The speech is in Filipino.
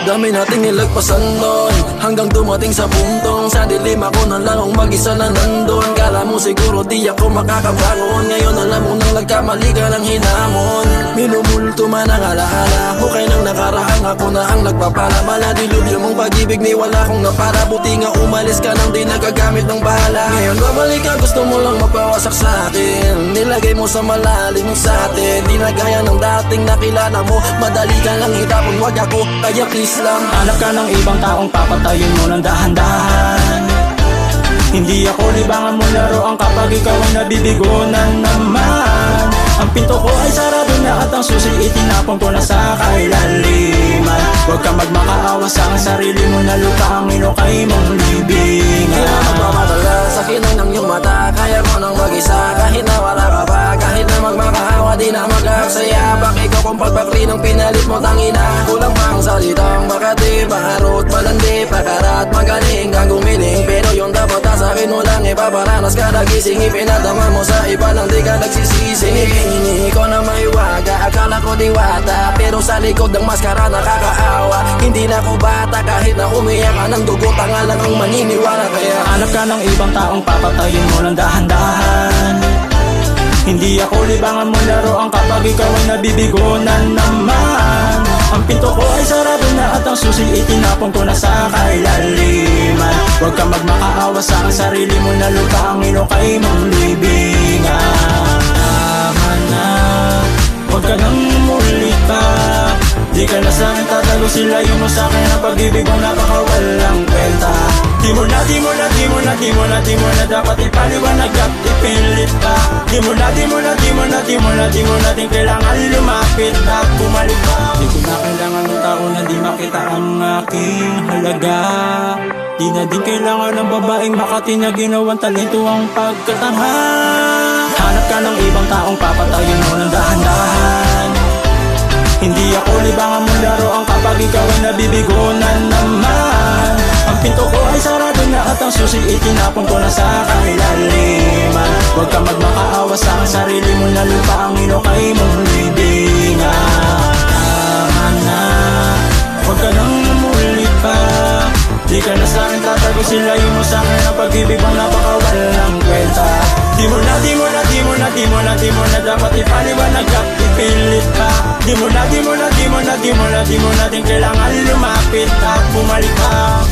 Dami nating nilagpasan doon, hanggang dumating sa puntong sa dilim ako na lang ang mag-isa na nandun. Kala mo siguro di ako makakabangon, ngayon alam mo nang nagkamali ka ng hinamon. Minumulto man ang alaala, hukay ng nakaraan, ako na ang nagpapalabala. Dilubyo mong pag-ibig ni wala kong napara, buti nga umalis ka nang di nagagamit ng bala. Ngayon babalik ka, gusto mo lang mapawasak sa akin, nilagay mo sa malalim sa atin. Di na gaya ng dating nakilala mo, madali ka lang itapon, wag ako, kaya please lang. Hanap ka ng ibang taong papatayin mo ng dahan-dahan. Hindi ako libangan mo laruan kapag ikaw ay nabibigo na naman. Ang pinto ko ay sarado na at ang susi itinapon ko na sa kailaliman. Huwag ka magmakaawa sa sarili mo na lupa ang inukay mong libingan. Kaya magpapadala sa kinang ng iyong mata, kaya ko nang mag-isa kahit na wala ka pa. Kahit na magmakahawa di na mag-aksaya, bakit ko kung pagbakli ng pinalit mo tangina. Kulang pa ang salitang makati, baharot, malandi, pakarat, magaling kang gumiling. Pero yung dapat sa akin mo lang ipaparanas kada gising, ipinadama mo sa iba nang di ka nagsisisi. Hinihingi ko na maiwaga, akala ko diwata, pero sa likod ng maskara nakakaawa. Hindi na ko bata kahit na umiyak ka ng dugo, tanga lang ang maniniwala. Kaya hanap ka ng ibang taong papatayin mo ng dahan-dahan. Hindi ako libangan mo laruan kapag ikaw ay nabibigo na naman. Ang pinto ko ay sarado na at ang susi itinapon ko na sa kailaliman. Huwag ka magmakaawa sa sarili mo na lupa ang inukay mong libingan. Tama na, huwag ka nang muli pa. Di ka na sa akin tatago, sila yung mo sa akin ang pag-ibig kong napakawalang kwenta. Di mo na dapat ipaliwanag at ipilit pa. Di mo na din kailangan lumapit at bumalik pa. Di ko na kailangan ng tao na di makita ang aking halaga. Di na din kailangan ng babaeng makati na ginawang talento ang pagkatanga. Hanap ka ng ibang taong papatayin mo ng dahan-dahan. Hindi ako libangan mo laruan kapag ikaw ay nabibigo na naman. Ang pinto ko ay sarado na at ang susi itinapon ko na sa kailaliman. Huwag ka magmakaawa sa sarili mo na lupa ang inukay mong libingan. Tama na, huwag ka nang muli pa. Di ka na sa akin tatago, sila yung mo sa akin ang pag-ibig mong napakawalang kwenta. Di mo na dapat ipaliwanag at ipilit pa. Di mo na din kailangan lumapit at bumalik pa.